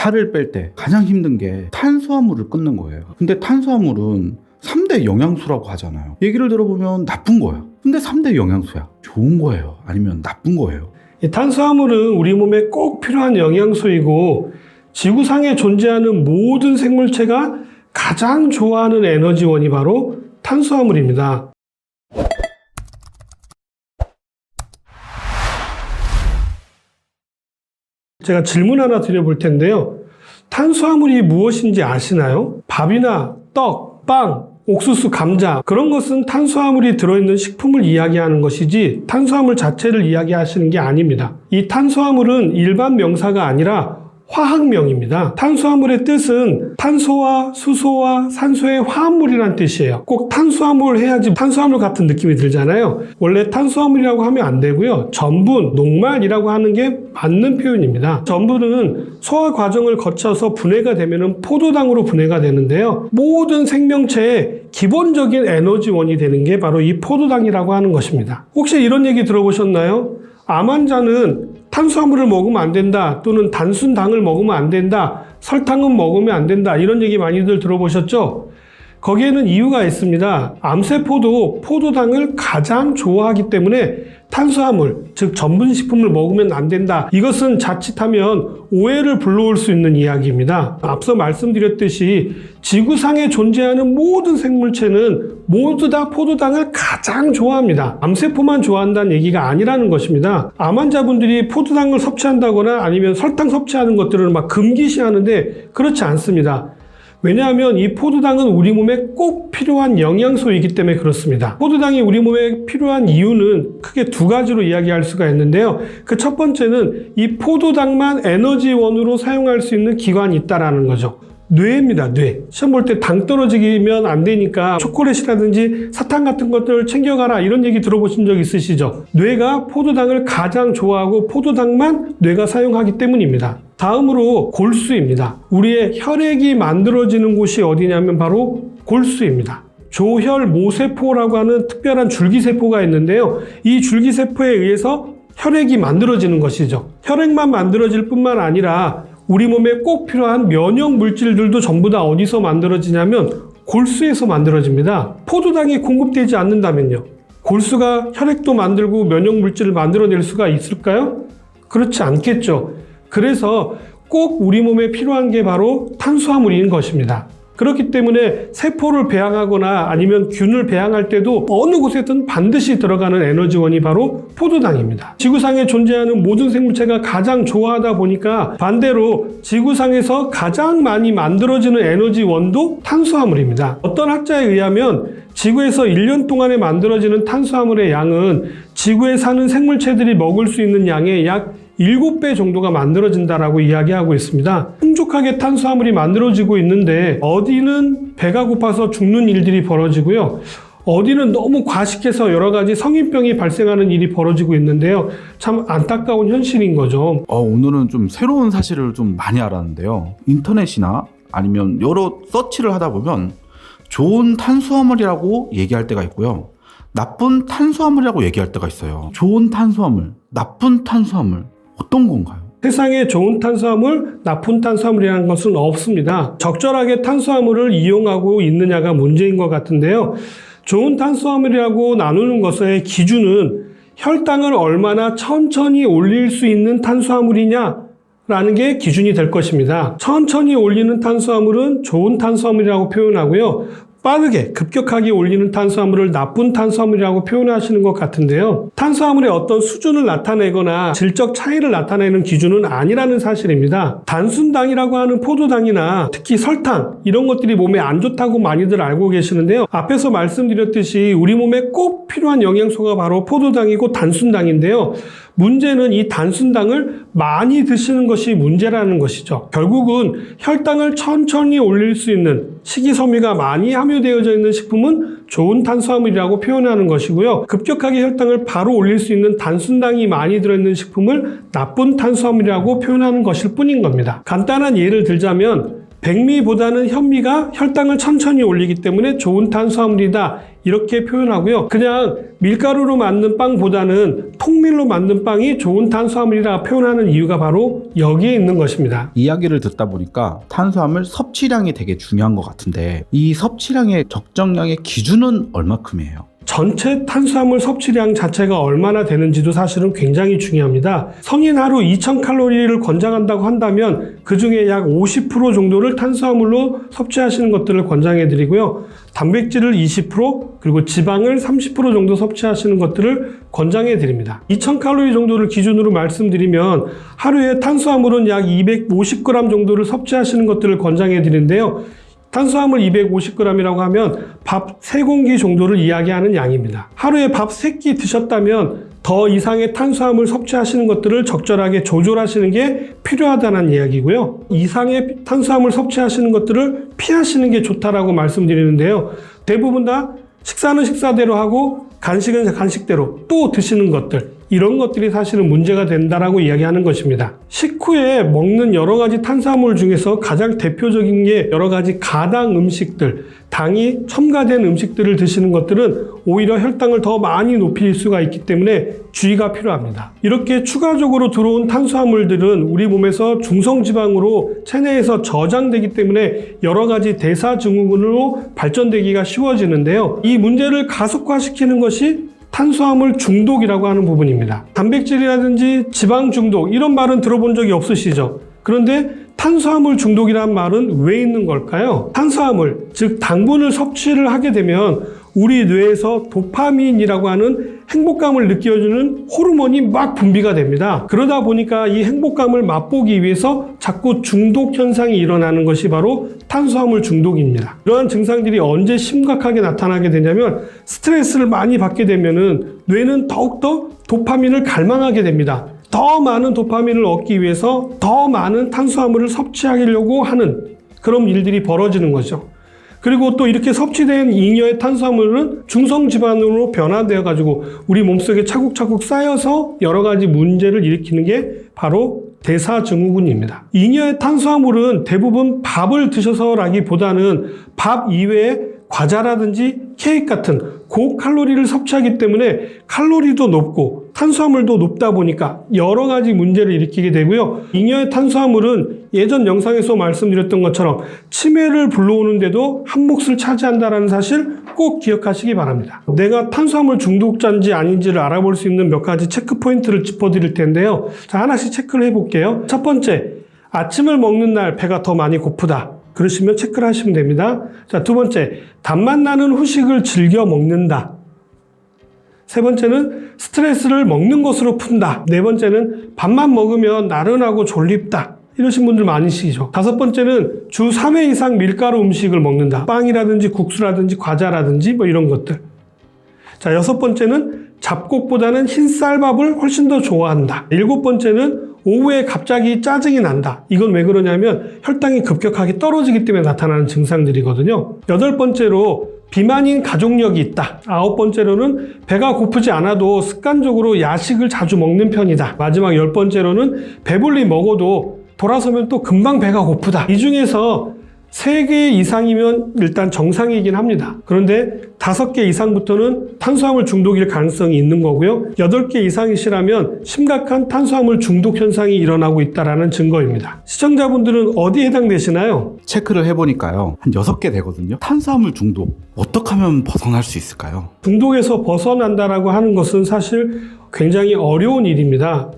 살을 뺄 때 가장 힘든 게 탄수화물을 끊는 거예요. 근데 탄수화물은 3대 영양소라고 하잖아요. 얘기를 들어보면 나쁜 거야. 근데 3대 영양소야. 좋은 거예요? 아니면 나쁜 거예요? 이 탄수화물은 우리 몸에 꼭 필요한 영양소이고 지구상에 존재하는 모든 생물체가 가장 좋아하는 에너지원이 바로 탄수화물입니다. 제가 질문 하나 드려볼 텐데요. 탄수화물이 무엇인지 아시나요? 밥이나 떡, 빵, 옥수수, 감자 그런 것은 탄수화물이 들어있는 식품을 이야기하는 것이지 탄수화물 자체를 이야기하시는 게 아닙니다. 이 탄수화물은 일반 명사가 아니라 화학명입니다. 탄수화물의 뜻은 탄소와 수소와 산소의 화합물이란 뜻이에요. 꼭 탄수화물 해야지 탄수화물 같은 느낌이 들잖아요. 원래 탄수화물이라고 하면 안 되고요. 전분, 녹말이라고 하는 게 맞는 표현입니다. 전분은 소화 과정을 거쳐서 분해가 되면 포도당으로 분해가 되는데요. 모든 생명체의 기본적인 에너지원이 되는 게 바로 이 포도당이라고 하는 것입니다. 혹시 이런 얘기 들어보셨나요? 암 환자는 탄수화물을 먹으면 안 된다, 또는 단순당을 먹으면 안 된다, 설탕은 먹으면 안 된다, 이런 얘기 많이들 들어보셨죠? 거기에는 이유가 있습니다. 암세포도 포도당을 가장 좋아하기 때문에 탄수화물, 즉 전분식품을 먹으면 안 된다. 이것은 자칫하면 오해를 불러올 수 있는 이야기입니다. 앞서 말씀드렸듯이 지구상에 존재하는 모든 생물체는 모두 다 포도당을 가장 좋아합니다. 암세포만 좋아한다는 얘기가 아니라는 것입니다. 암 환자분들이 포도당을 섭취한다거나 아니면 설탕 섭취하는 것들을 막 금기시하는데 그렇지 않습니다. 왜냐하면 이 포도당은 우리 몸에 꼭 필요한 영양소이기 때문에 그렇습니다. 포도당이 우리 몸에 필요한 이유는 크게 두 가지로 이야기할 수가 있는데요. 그 첫 번째는 이 포도당만 에너지원으로 사용할 수 있는 기관이 있다는 거죠. 뇌입니다. 뇌. 시험 볼 때 당 떨어지면 안 되니까 초콜릿이라든지 사탕 같은 것들을 챙겨가라, 이런 얘기 들어보신 적 있으시죠? 뇌가 포도당을 가장 좋아하고 포도당만 뇌가 사용하기 때문입니다. 다음으로 골수입니다. 우리의 혈액이 만들어지는 곳이 어디냐면 바로 골수입니다. 조혈모세포라고 하는 특별한 줄기세포가 있는데요. 이 줄기세포에 의해서 혈액이 만들어지는 것이죠. 혈액만 만들어질 뿐만 아니라 우리 몸에 꼭 필요한 면역 물질들도 전부 다 어디서 만들어지냐면 골수에서 만들어집니다. 포도당이 공급되지 않는다면요, 골수가 혈액도 만들고 면역 물질을 만들어낼 수가 있을까요? 그렇지 않겠죠. 그래서 꼭 우리 몸에 필요한 게 바로 탄수화물인 것입니다. 그렇기 때문에 세포를 배양하거나 아니면 균을 배양할 때도 어느 곳에든 반드시 들어가는 에너지원이 바로 포도당입니다. 지구상에 존재하는 모든 생물체가 가장 좋아하다 보니까 반대로 지구상에서 가장 많이 만들어지는 에너지원도 탄수화물입니다. 어떤 학자에 의하면 지구에서 1년 동안에 만들어지는 탄수화물의 양은 지구에 사는 생물체들이 먹을 수 있는 양의 약 7배 정도가 만들어진다라고 이야기하고 있습니다. 풍족하게 탄수화물이 만들어지고 있는데 어디는 배가 고파서 죽는 일들이 벌어지고요. 어디는 너무 과식해서 여러 가지 성인병이 발생하는 일이 벌어지고 있는데요. 참 안타까운 현실인 거죠. 오늘은 좀 새로운 사실을 좀 많이 알았는데요. 인터넷이나 아니면 여러 서치를 하다 보면 좋은 탄수화물이라고 얘기할 때가 있고요. 나쁜 탄수화물이라고 얘기할 때가 있어요. 좋은 탄수화물, 나쁜 탄수화물, 어떤 건가요? 세상에 좋은 탄수화물, 나쁜 탄수화물이라는 것은 없습니다. 적절하게 탄수화물을 이용하고 있느냐가 문제인 것 같은데요. 좋은 탄수화물이라고 나누는 것의 기준은 혈당을 얼마나 천천히 올릴 수 있는 탄수화물이냐 라는 게 기준이 될 것입니다. 천천히 올리는 탄수화물은 좋은 탄수화물이라고 표현하고요. 빠르게 급격하게 올리는 탄수화물을 나쁜 탄수화물이라고 표현하시는 것 같은데요. 탄수화물의 어떤 수준을 나타내거나 질적 차이를 나타내는 기준은 아니라는 사실입니다. 단순당이라고 하는 포도당이나 특히 설탕, 이런 것들이 몸에 안 좋다고 많이들 알고 계시는데요. 앞에서 말씀드렸듯이 우리 몸에 꼭 필요한 영양소가 바로 포도당이고 단순당인데요. 문제는 이 단순당을 많이 드시는 것이 문제라는 것이죠. 결국은 혈당을 천천히 올릴 수 있는 식이섬유가 많이 함유되어져 있는 식품은 좋은 탄수화물이라고 표현하는 것이고요. 급격하게 혈당을 바로 올릴 수 있는 단순당이 많이 들어있는 식품을 나쁜 탄수화물이라고 표현하는 것일 뿐인 겁니다. 간단한 예를 들자면 백미보다는 현미가 혈당을 천천히 올리기 때문에 좋은 탄수화물이다, 이렇게 표현하고요. 그냥 밀가루로 만든 빵보다는 통밀로 만든 빵이 좋은 탄수화물이라 표현하는 이유가 바로 여기에 있는 것입니다. 이야기를 듣다 보니까 탄수화물 섭취량이 되게 중요한 것 같은데 이 섭취량의 적정량의 기준은 얼마큼이에요? 전체 탄수화물 섭취량 자체가 얼마나 되는지도 사실은 굉장히 중요합니다. 성인 하루 2000칼로리를 권장한다고 한다면 그 중에 약 50% 정도를 탄수화물로 섭취하시는 것들을 권장해 드리고요. 단백질을 20% 그리고 지방을 30% 정도 섭취하시는 것들을 권장해 드립니다. 2000칼로리 정도를 기준으로 말씀드리면 하루에 탄수화물은 약 250g 정도를 섭취하시는 것들을 권장해 드리는데요. 탄수화물 250g이라고 하면 밥 3공기 정도를 이야기하는 양입니다. 하루에 밥 3끼 드셨다면 더 이상의 탄수화물 섭취하시는 것들을 적절하게 조절하시는 게 필요하다는 이야기고요. 이상의 탄수화물 섭취하시는 것들을 피하시는 게 좋다라고 말씀드리는데요. 대부분 다 식사는 식사대로 하고 간식은 간식대로 또 드시는 것들, 이런 것들이 사실은 문제가 된다라고 이야기하는 것입니다. 식후에 먹는 여러 가지 탄수화물 중에서 가장 대표적인 게 여러 가지 가당 음식들, 당이 첨가된 음식들을 드시는 것들은 오히려 혈당을 더 많이 높일 수가 있기 때문에 주의가 필요합니다. 이렇게 추가적으로 들어온 탄수화물들은 우리 몸에서 중성지방으로 체내에서 저장되기 때문에 여러 가지 대사증후군으로 발전되기가 쉬워지는데요. 이 문제를 가속화시키는 것이 탄수화물 중독이라고 하는 부분입니다. 단백질이라든지 지방 중독 이런 말은 들어본 적이 없으시죠? 그런데 탄수화물 중독이라는 말은 왜 있는 걸까요? 탄수화물, 즉 당분을 섭취를 하게 되면 우리 뇌에서 도파민이라고 하는 행복감을 느껴주는 호르몬이 막 분비가 됩니다. 그러다 보니까 이 행복감을 맛보기 위해서 자꾸 중독 현상이 일어나는 것이 바로 탄수화물 중독입니다. 이러한 증상들이 언제 심각하게 나타나게 되냐면 스트레스를 많이 받게 되면은 뇌는 더욱더 도파민을 갈망하게 됩니다. 더 많은 도파민을 얻기 위해서 더 많은 탄수화물을 섭취하려고 하는 그런 일들이 벌어지는 거죠. 그리고 또 이렇게 섭취된 잉여의 탄수화물은 중성지방으로 변화되어 가지고 우리 몸속에 차곡차곡 쌓여서 여러 가지 문제를 일으키는 게 바로 대사증후군입니다. 잉여의 탄수화물은 대부분 밥을 드셔서라기보다는 밥 이외에 과자라든지 케이크 같은 고칼로리를 섭취하기 때문에 칼로리도 높고 탄수화물도 높다 보니까 여러 가지 문제를 일으키게 되고요. 잉여의 탄수화물은 예전 영상에서 말씀드렸던 것처럼 치매를 불러오는데도 한 몫을 차지한다는 사실 꼭 기억하시기 바랍니다. 내가 탄수화물 중독자인지 아닌지를 알아볼 수 있는 몇 가지 체크 포인트를 짚어드릴 텐데요. 자, 하나씩 체크를 해볼게요. 첫 번째, 아침을 먹는 날 배가 더 많이 고프다. 그러시면 체크를 하시면 됩니다. 자, 두 번째, 단맛 나는 후식을 즐겨 먹는다. 세 번째는 스트레스를 먹는 것으로 푼다. 네 번째는 밥만 먹으면 나른하고 졸립다. 이러신 분들 많으시죠. 다섯 번째는 주 3회 이상 밀가루 음식을 먹는다. 빵이라든지 국수라든지 과자라든지 뭐 이런 것들. 자, 여섯 번째는 잡곡보다는 흰 쌀밥을 훨씬 더 좋아한다. 일곱 번째는 오후에 갑자기 짜증이 난다. 이건 왜 그러냐면 혈당이 급격하게 떨어지기 때문에 나타나는 증상들이거든요. 여덟 번째로 비만인 가족력이 있다. 아홉 번째로는 배가 고프지 않아도 습관적으로 야식을 자주 먹는 편이다. 마지막 열 번째로는 배불리 먹어도 돌아서면 또 금방 배가 고프다. 이 중에서 3개 이상이면 일단 정상이긴 합니다. 그런데 5개 이상부터는 탄수화물 중독일 가능성이 있는 거고요. 8개 이상이시라면 심각한 탄수화물 중독 현상이 일어나고 있다는 증거입니다. 시청자분들은 어디에 해당되시나요? 체크를 해보니까요. 한 6개 되거든요. 탄수화물 중독. 어떻게 하면 벗어날 수 있을까요? 중독에서 벗어난다라고 하는 것은 사실 굉장히 어려운 일입니다.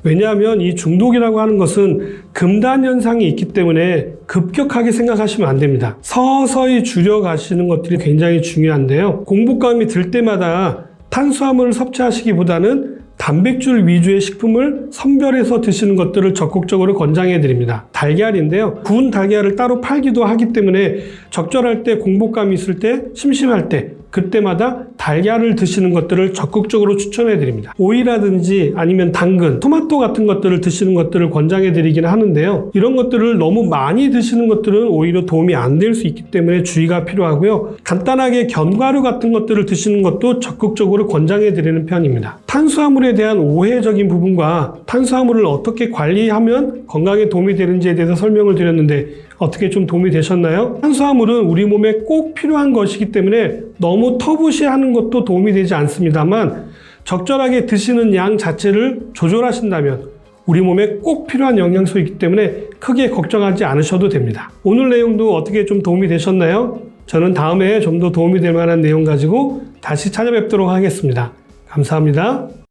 왜냐하면 이 중독이라고 하는 것은 금단 현상이 있기 때문에 급격하게 생각하시면 안 됩니다. 서서히 줄여가시는 것들이 굉장히 중요한데요. 공복감이 들 때마다 탄수화물을 섭취하시기보다는 단백질 위주의 식품을 선별해서 드시는 것들을 적극적으로 권장해 드립니다. 달걀인데요. 구운 달걀을 따로 팔기도 하기 때문에 적절할 때 공복감이 있을 때 심심할 때 그때마다 달걀을 드시는 것들을 적극적으로 추천해 드립니다. 오이라든지 아니면 당근, 토마토 같은 것들을 드시는 것들을 권장해 드리긴 하는데요. 이런 것들을 너무 많이 드시는 것들은 오히려 도움이 안 될 수 있기 때문에 주의가 필요하고요. 간단하게 견과류 같은 것들을 드시는 것도 적극적으로 권장해 드리는 편입니다. 탄수화물에 대한 오해적인 부분과 탄수화물을 어떻게 관리하면 건강에 도움이 되는지에 대해서 설명을 드렸는데 어떻게 좀 도움이 되셨나요? 탄수화물은 우리 몸에 꼭 필요한 것이기 때문에 너무 터부시하는 것도 도움이 되지 않습니다만 적절하게 드시는 양 자체를 조절하신다면 우리 몸에 꼭 필요한 영양소이기 때문에 크게 걱정하지 않으셔도 됩니다. 오늘 내용도 어떻게 좀 도움이 되셨나요? 저는 다음에 좀 더 도움이 될 만한 내용 가지고 다시 찾아뵙도록 하겠습니다. 감사합니다.